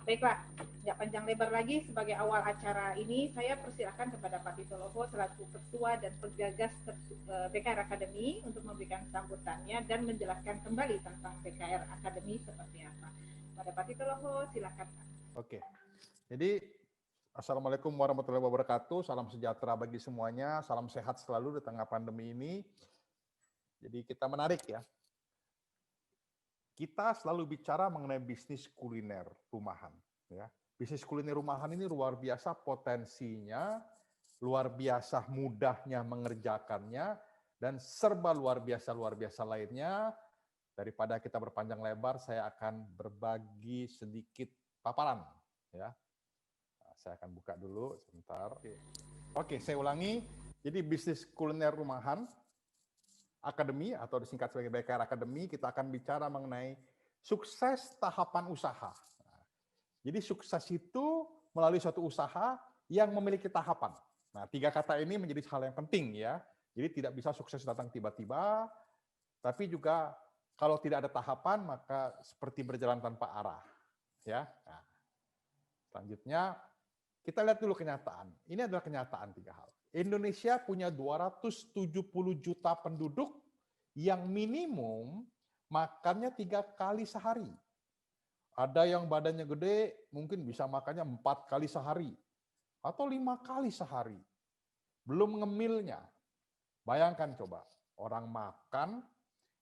Baiklah, tidak panjang lebar lagi, sebagai awal acara ini saya persilakan kepada Pak Tito Loho selaku Ketua dan Penggagas BKR Academy untuk memberikan sambutannya dan menjelaskan kembali tentang BKR Academy seperti apa. Pada Pak Tito Loho, silakan. Oke, jadi Assalamualaikum warahmatullahi wabarakatuh, salam sejahtera bagi semuanya, salam sehat selalu di tengah pandemi ini. Jadi kita menarik ya, kita selalu bicara mengenai bisnis kuliner rumahan. Ya. Bisnis kuliner rumahan ini luar biasa potensinya, luar biasa mudahnya mengerjakannya, dan serba luar biasa lainnya. Daripada kita berpanjang lebar, saya akan berbagi sedikit paparan. Ya. Nah, saya akan buka dulu sebentar. Oke, saya ulangi. Jadi bisnis kuliner rumahan Akademi atau disingkat sebagai BKR Academy, kita akan bicara mengenai sukses tahapan usaha. Jadi sukses itu melalui suatu usaha yang memiliki tahapan. Nah, 3 kata ini menjadi hal yang penting ya. Jadi tidak bisa sukses datang tiba-tiba, tapi juga kalau tidak ada tahapan maka seperti berjalan tanpa arah. Ya. Nah, selanjutnya kita lihat dulu kenyataan. Ini adalah kenyataan 3 hal. Indonesia punya 270 juta penduduk yang minimum makannya 3 kali sehari. Ada yang badannya gede, mungkin bisa makannya 4 kali sehari. Atau 5 kali sehari. Belum ngemilnya. Bayangkan coba, orang makan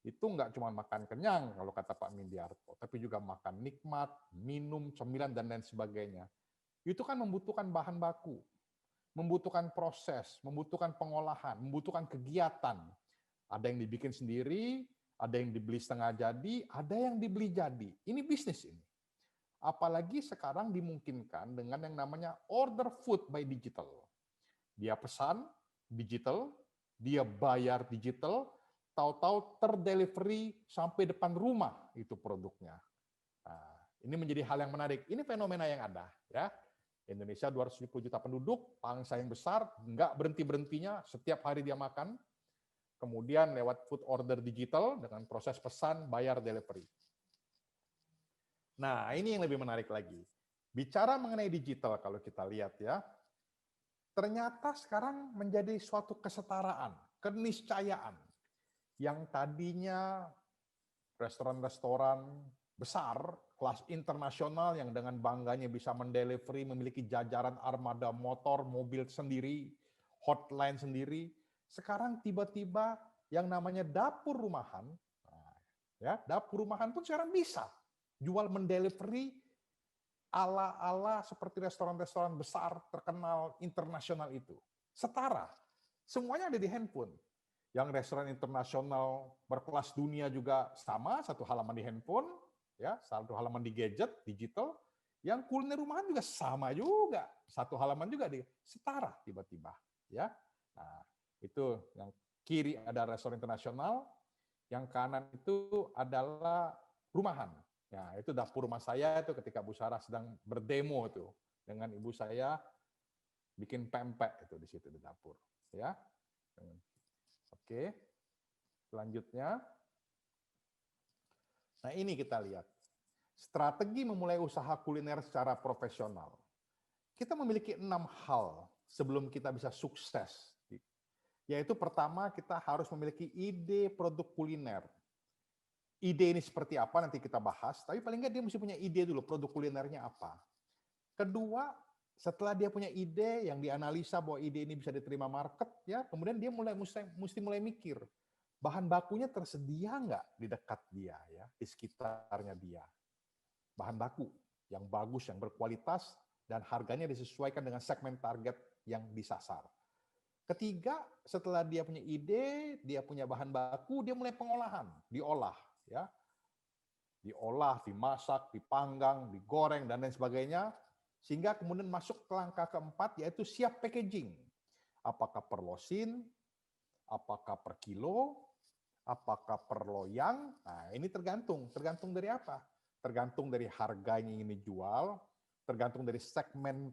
itu nggak cuma makan kenyang, kalau kata Pak Mindiarto, tapi juga makan nikmat, minum, cemilan, dan lain sebagainya. Itu kan membutuhkan bahan baku, membutuhkan proses, membutuhkan pengolahan, membutuhkan kegiatan. Ada yang dibikin sendiri, ada yang dibeli setengah jadi, ada yang dibeli jadi. Ini bisnis ini. Apalagi sekarang dimungkinkan dengan yang namanya order food by digital. Dia pesan digital, dia bayar digital, tahu-tahu terdelivery sampai depan rumah itu produknya. Nah, ini menjadi hal yang menarik. Ini fenomena yang ada, ya. Indonesia 270 juta penduduk, bangsa yang besar, nggak berhenti-berhentinya, setiap hari dia makan. Kemudian lewat food order digital dengan proses pesan, bayar, delivery. Nah, ini yang lebih menarik lagi. Bicara mengenai digital kalau kita lihat ya, ternyata sekarang menjadi suatu kesetaraan, keniscayaan. Yang tadinya restoran-restoran besar, kelas internasional yang dengan bangganya bisa mendelivery, memiliki jajaran armada motor, mobil sendiri, hotline sendiri, sekarang tiba-tiba yang namanya dapur rumahan, ya dapur rumahan pun sekarang bisa jual mendelivery ala-ala seperti restoran-restoran besar terkenal internasional itu. Setara, semuanya ada di handphone. Yang restoran internasional berkelas dunia juga sama, satu halaman di handphone, ya, satu halaman di gadget digital. Yang kuliner rumahan juga sama juga, satu halaman juga di setara tiba-tiba, ya. Nah, itu yang kiri ada restoran internasional, yang kanan itu adalah rumahan. Ya, itu dapur rumah saya itu ketika Bu Sarah sedang berdemo itu dengan ibu saya bikin pempek itu di situ di dapur, ya. Oke. Selanjutnya, nah ini kita lihat. Strategi memulai usaha kuliner secara profesional. Kita memiliki 6 hal sebelum kita bisa sukses. Yaitu pertama, kita harus memiliki ide produk kuliner. Ide ini seperti apa nanti kita bahas, tapi paling nggak dia mesti punya ide dulu, produk kulinernya apa. Kedua, setelah dia punya ide yang dianalisa bahwa ide ini bisa diterima market, ya, kemudian dia mesti mulai mikir, bahan bakunya tersedia nggak di dekat dia, ya, di sekitarnya dia. Bahan baku yang bagus, yang berkualitas, dan harganya disesuaikan dengan segmen target yang disasar. Ketiga, setelah dia punya ide, dia punya bahan baku, dia mulai pengolahan, diolah, ya, diolah, dimasak, dipanggang, digoreng, dan lain sebagainya, sehingga kemudian masuk ke langkah keempat, yaitu siap packaging. Apakah per losin, apakah per kilo, apakah per loyang, nah ini tergantung dari apa? Tergantung dari harganya yang ini dijual, tergantung dari segmen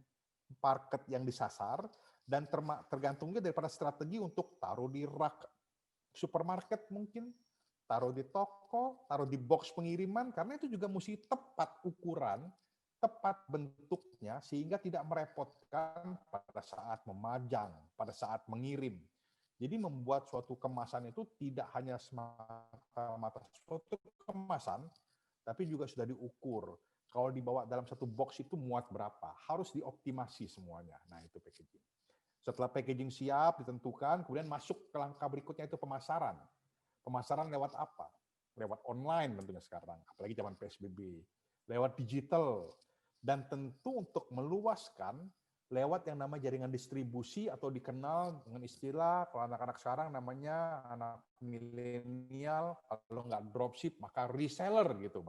market yang disasar, dan tergantung juga daripada strategi untuk taruh di rak supermarket mungkin, taruh di toko, taruh di box pengiriman, karena itu juga mesti tepat ukuran tepat bentuknya sehingga tidak merepotkan pada saat memajang, pada saat mengirim. Jadi membuat suatu kemasan itu tidak hanya semata-mata suatu kemasan, tapi juga sudah diukur. Kalau dibawa dalam satu box itu muat berapa, harus dioptimasi semuanya. Nah, itu packaging. Setelah packaging siap, ditentukan, kemudian masuk ke langkah berikutnya itu pemasaran. Pemasaran lewat apa? Lewat online tentunya sekarang, apalagi zaman PSBB. Lewat digital. Dan tentu untuk meluaskan, lewat yang namanya jaringan distribusi atau dikenal dengan istilah, kalau anak-anak sekarang namanya anak milenial, kalau nggak dropship, maka reseller gitu.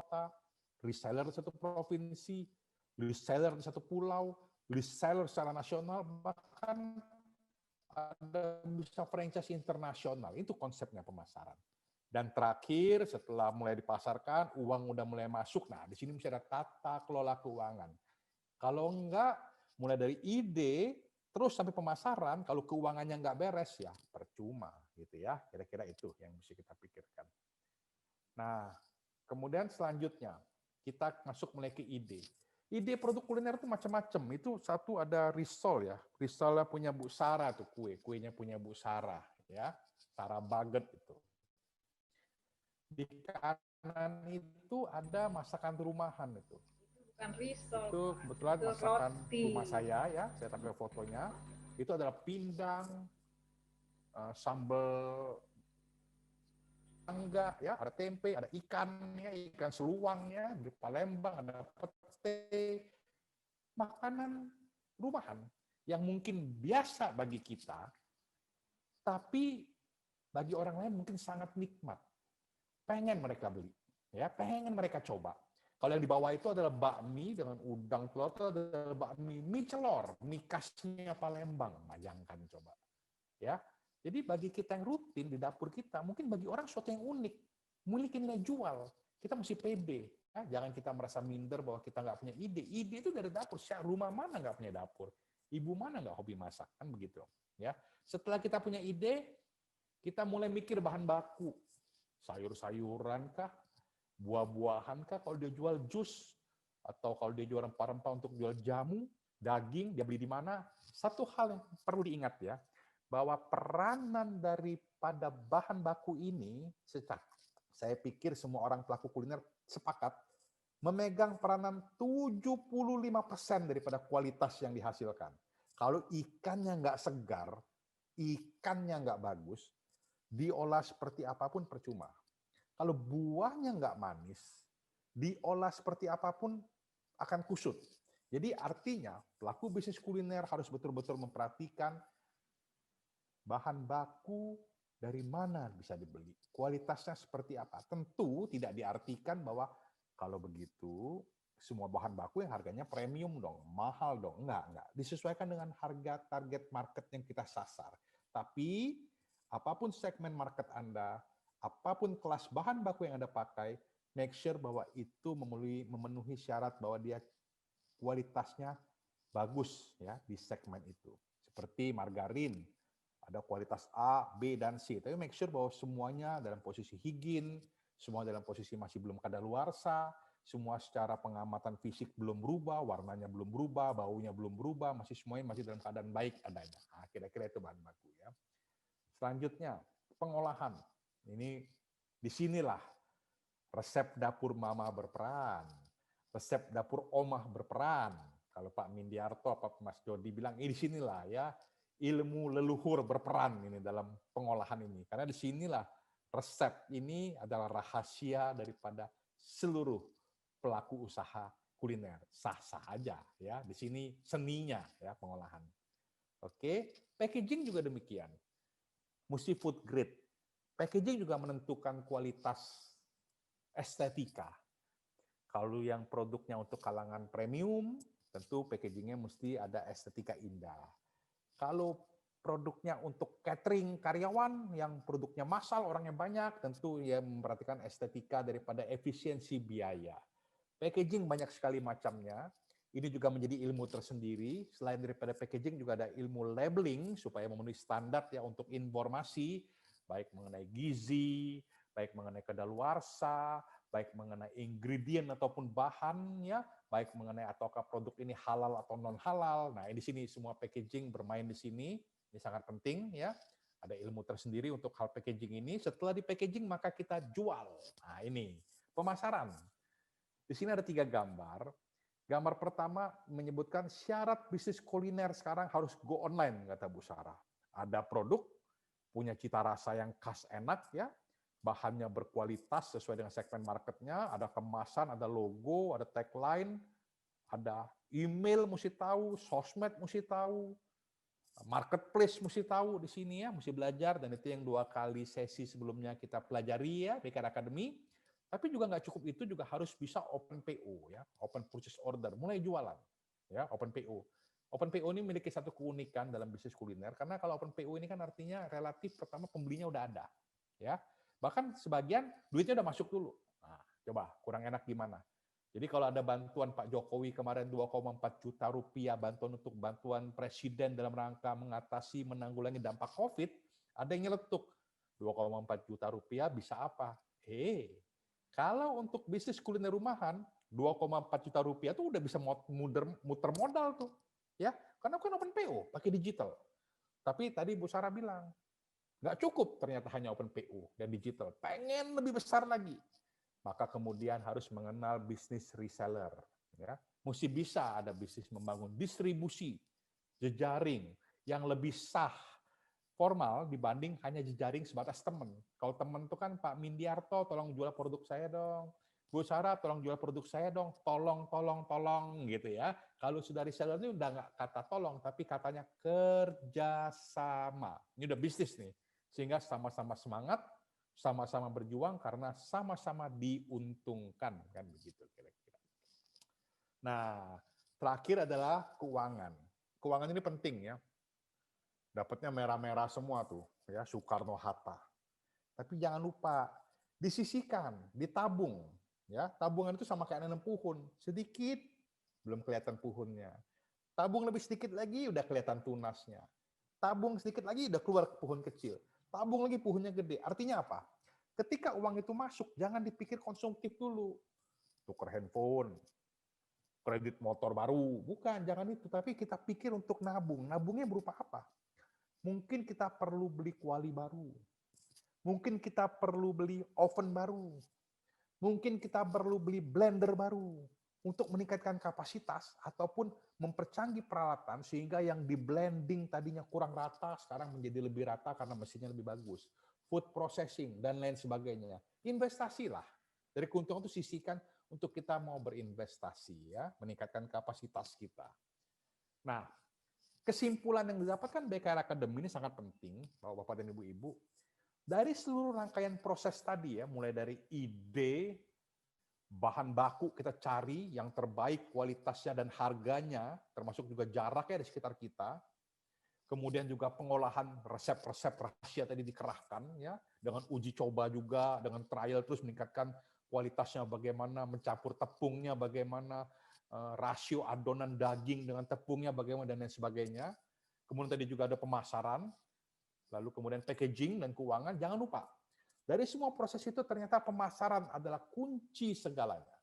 Reseller di satu provinsi, reseller di satu pulau, reseller secara nasional, bahkan ada bisa franchise internasional. Itu konsepnya pemasaran. Dan terakhir, setelah mulai dipasarkan, uang udah mulai masuk. Nah, di sini mesti ada tata kelola keuangan. Kalau enggak, mulai dari ide, terus sampai pemasaran, kalau keuangannya enggak beres, ya percuma. Gitu ya, kira-kira itu yang mesti kita pikirkan. Nah, kemudian selanjutnya, kita masuk mulai ke ide. Ide produk kuliner itu macam-macam. Itu satu ada risol ya. Risolnya punya Bu Sarah tuh kuenya punya Bu Sarah ya. Sarah Baget itu. Di kanan itu ada masakan rumahan itu. Bukan risol. Itu kebetulan itu masakan roti. rumah saya ya. Saya tampil fotonya. Itu adalah pindang, sambal enggak ya, ada tempe, ada ikannya, ikan seluangnya, di Palembang ada pete, makanan rumahan yang mungkin biasa bagi kita, tapi bagi orang lain mungkin sangat nikmat. Pengen mereka beli, ya, pengen mereka coba. Kalau yang di bawah itu adalah bakmi dengan udang telur, itu adalah bakmi mie celor, mie khasnya Palembang, bayangkan coba, ya. Jadi bagi kita yang rutin di dapur kita, mungkin bagi orang sesuatu yang unik, memiliki nilai jual. Kita mesti pede. Ya, jangan kita merasa minder bahwa kita nggak punya ide. Ide itu dari dapur. Rumah mana nggak punya dapur? Ibu mana nggak hobi masak? Kan begitu. Ya. Setelah kita punya ide, kita mulai mikir bahan baku. Sayur-sayuran kah? Buah-buahan kah? Kalau dia jual jus, atau kalau dia jual rempah-rempah untuk jual jamu, daging, dia beli di mana? Satu hal yang perlu diingat ya, bahwa peranan daripada bahan baku ini, saya pikir semua orang pelaku kuliner sepakat, memegang peranan 75% daripada kualitas yang dihasilkan. Kalau ikannya nggak segar, ikannya nggak bagus, diolah seperti apapun percuma. Kalau buahnya nggak manis, diolah seperti apapun akan kusut. Jadi artinya pelaku bisnis kuliner harus betul-betul memperhatikan bahan baku dari mana bisa dibeli, kualitasnya seperti apa. Tentu tidak diartikan bahwa kalau begitu semua bahan baku yang harganya premium dong, mahal dong. Enggak. Disesuaikan dengan harga target market yang kita sasar. Tapi apapun segmen market Anda, apapun kelas bahan baku yang Anda pakai, make sure bahwa itu memenuhi syarat bahwa dia kualitasnya bagus ya di segmen itu. Seperti margarin, ada kualitas A, B, dan C. Tapi make sure bahwa semuanya dalam posisi higien, semua dalam posisi masih belum kadaluarsa, semua secara pengamatan fisik belum berubah, warnanya belum berubah, baunya belum berubah, semuanya masih dalam keadaan baik adanya. Nah, kira-kira itu bahan baku ya. Selanjutnya, pengolahan. Ini disinilah resep dapur mama berperan, resep dapur omah berperan. Kalau Pak Mindiarto, Pak Mas Jody bilang, di sinilah ya ilmu leluhur berperan ini dalam pengolahan ini. Karena di sinilah resep ini adalah rahasia daripada seluruh pelaku usaha kuliner. Sah-sah aja ya. Di sini seninya ya pengolahan. Oke, packaging juga demikian. Mesti food grade. Packaging juga menentukan kualitas estetika. Kalau yang produknya untuk kalangan premium, tentu packagingnya mesti ada estetika indah. Kalau produknya untuk catering karyawan yang produknya massal, orangnya banyak, tentu ya memperhatikan estetika daripada efisiensi biaya. Packaging banyak sekali macamnya. Ini juga menjadi ilmu tersendiri. Selain daripada packaging juga ada ilmu labeling supaya memenuhi standar ya untuk informasi baik mengenai gizi, baik mengenai kadaluarsa, baik mengenai ingredient ataupun bahannya, baik mengenai ataukah produk ini halal atau non halal. Nah, di sini semua packaging bermain di sini. Ini sangat penting ya. Ada ilmu tersendiri untuk hal packaging ini. Setelah di packaging maka kita jual. Nah, ini pemasaran. Di sini ada 3 gambar. Gambar pertama menyebutkan syarat bisnis kuliner sekarang harus go online, kata Bu Sarah. Ada produk, punya cita rasa yang khas enak ya, bahannya berkualitas sesuai dengan segmen marketnya, ada kemasan, ada logo, ada tagline, ada email mesti tahu, sosmed mesti tahu, marketplace mesti tahu di sini ya, mesti belajar, dan itu yang 2 kali sesi sebelumnya kita pelajari ya, BKR Academy. Tapi juga nggak cukup itu, juga harus bisa open PO ya, open purchase order, mulai jualan ya, open PO. Open PO ini memiliki satu keunikan dalam bisnis kuliner, karena kalau open PO ini kan artinya relatif pertama pembelinya udah ada ya. Bahkan sebagian duitnya udah masuk dulu. Nah, coba kurang enak gimana? Jadi kalau ada bantuan Pak Jokowi kemarin 2,4 juta rupiah bantuan presiden dalam rangka mengatasi menanggulangi dampak COVID, ada yang nyeletuk 2,4 juta rupiah bisa apa? Kalau untuk bisnis kuliner rumahan, 2,4 juta rupiah tuh udah bisa muter modal tuh. Ya, karena kan open PO, pakai digital. Tapi tadi Bu Sarah bilang, nggak cukup ternyata hanya open PO dan digital. Pengen lebih besar lagi. Maka kemudian harus mengenal bisnis reseller. Ya. Mesti bisa ada bisnis membangun distribusi, jejaring, yang lebih sah, formal dibanding hanya jejaring sebatas teman. Kalau teman itu kan Pak Mindiarto, tolong jual produk saya dong. Bu Sarah, tolong jual produk saya dong. Tolong gitu ya. Kalau sudah reseller ini udah nggak kata tolong, tapi katanya kerjasama. Ini udah bisnis nih. Sehingga sama-sama semangat, sama-sama berjuang karena sama-sama diuntungkan, kan begitu kira-kira. Nah, terakhir adalah keuangan. Keuangan ini penting ya. Dapatnya merah-merah semua tuh, ya Soekarno Hatta. Tapi jangan lupa disisihkan, ditabung, ya. Tabungan itu sama kayak nanam pohon, sedikit belum kelihatan pohonnya. Tabung lebih sedikit lagi udah kelihatan tunasnya. Tabung sedikit lagi udah keluar pohon kecil. Tabung lagi pohonnya gede. Artinya apa? Ketika uang itu masuk, jangan dipikir konsumtif dulu. Tukar handphone, kredit motor baru, bukan, jangan itu. Tapi kita pikir untuk nabung. Nabungnya berupa apa? Mungkin kita perlu beli kuali baru. Mungkin kita perlu beli oven baru. Mungkin kita perlu beli blender baru untuk meningkatkan kapasitas ataupun mempercanggih peralatan sehingga yang di blending tadinya kurang rata sekarang menjadi lebih rata karena mesinnya lebih bagus. Food processing dan lain sebagainya. Investasilah. Dari keuntungan itu sisihkan untuk kita mau berinvestasi ya, meningkatkan kapasitas kita. Nah, kesimpulan yang didapatkan BKR Academy ini sangat penting, Bapak-bapak dan Ibu-ibu. Dari seluruh rangkaian proses tadi ya, mulai dari ide, bahan baku kita cari yang terbaik kualitasnya dan harganya, termasuk juga jaraknya di sekitar kita. Kemudian juga pengolahan resep-resep rahasia tadi dikerahkan ya, dengan uji coba juga, dengan trial terus meningkatkan kualitasnya bagaimana, mencampur tepungnya bagaimana, rasio adonan daging dengan tepungnya bagaimana dan lain sebagainya. Kemudian tadi juga ada pemasaran, lalu kemudian packaging dan keuangan. Jangan lupa, dari semua proses itu ternyata pemasaran adalah kunci segalanya.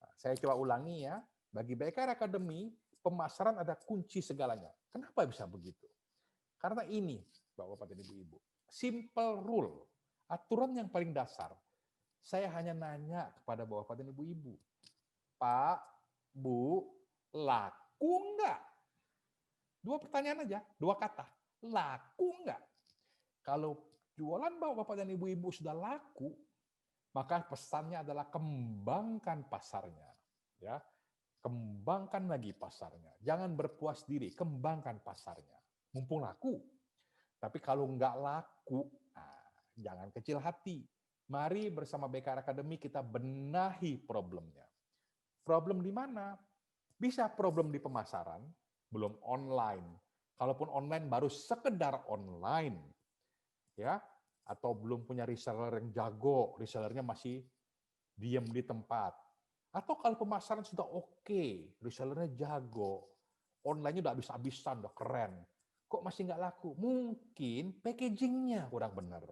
Nah, saya coba ulangi ya, bagi BKR Academy, pemasaran ada kunci segalanya. Kenapa bisa begitu? Karena ini, Bapak-bapak dan Ibu-ibu, simple rule, aturan yang paling dasar. Saya hanya nanya kepada Bapak dan Ibu-ibu, Pak, Bu, laku enggak? 2 pertanyaan aja, 2 kata. Laku enggak? Kalau jualan Bapak dan Ibu-ibu sudah laku, maka pesannya adalah kembangkan pasarnya. Ya, kembangkan lagi pasarnya. Jangan berpuas diri, kembangkan pasarnya. Mumpung laku. Tapi kalau enggak laku, jangan kecil hati. Mari bersama BKR Academy kita benahi problemnya. Problem di mana? Bisa problem di pemasaran, belum online. Kalaupun online baru sekedar online. Ya, atau belum punya reseller yang jago, resellernya masih diam di tempat. Atau kalau pemasaran sudah oke, resellernya jago, online-nya udah habis-habisan, udah keren. Kok masih nggak laku? Mungkin packaging-nya kurang benar.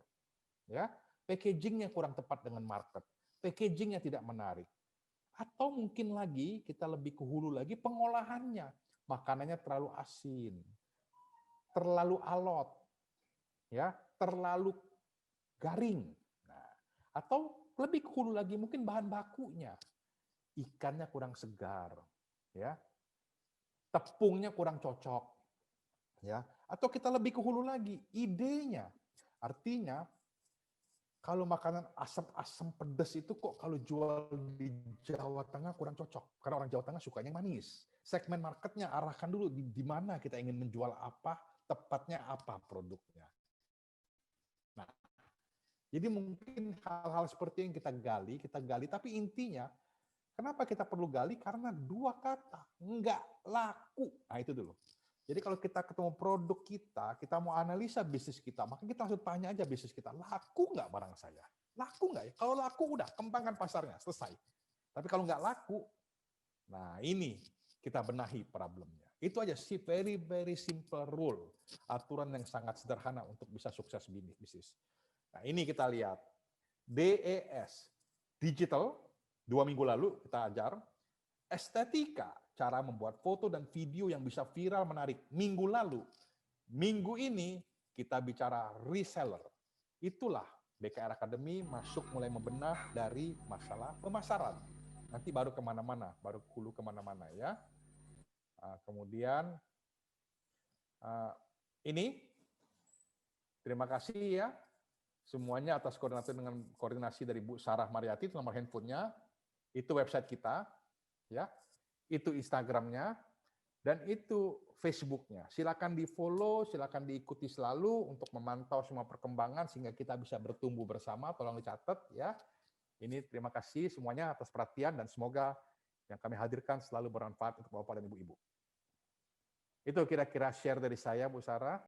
Ya, packaging-nya kurang tepat dengan market. packagingnya tidak menarik. Atau mungkin lagi, kita lebih ke hulu lagi, pengolahannya. Makanannya terlalu asin, terlalu alot, ya, terlalu garing. Nah, atau lebih ke hulu lagi, mungkin bahan bakunya. Ikannya kurang segar, ya, tepungnya kurang cocok, ya. Atau kita lebih ke hulu lagi, idenya. Artinya, kalau makanan asam-asam pedas itu kok kalau jual di Jawa Tengah kurang cocok. Karena orang Jawa Tengah sukanya yang manis. Segmen marketnya arahkan dulu di mana kita ingin menjual apa, tepatnya apa produknya. Nah, jadi mungkin hal-hal seperti yang kita gali, tapi intinya kenapa kita perlu gali? Karena dua kata, nggak laku. Nah itu dulu. Jadi kalau kita ketemu produk kita mau analisa bisnis kita, maka kita langsung tanya aja bisnis kita, laku nggak barang saya? Laku nggak ya? Kalau laku udah, kembangkan pasarnya, selesai. Tapi kalau nggak laku, nah ini kita benahi problemnya. Itu aja sih, very simple rule. Aturan yang sangat sederhana untuk bisa sukses bisnis. Nah ini kita lihat, DES, digital, 2 minggu lalu kita ajar, estetika, cara membuat foto dan video yang bisa viral menarik minggu lalu. Minggu ini kita bicara reseller. Itulah BKR Academy masuk mulai membenah dari masalah pemasaran. Nanti baru kemana-mana, baru hulu kemana-mana ya. Kemudian ini, terima kasih ya semuanya atas koordinasi dari Bu Sarah Mariati, itu nomor handphonenya, itu website kita, ya. Itu Instagramnya, dan itu Facebooknya. Silakan di-follow, silakan diikuti selalu untuk memantau semua perkembangan sehingga kita bisa bertumbuh bersama. Tolong dicatat ya. Ini terima kasih semuanya atas perhatian dan semoga yang kami hadirkan selalu bermanfaat untuk Bapak dan Ibu-Ibu. Itu kira-kira share dari saya, Bu Sarah.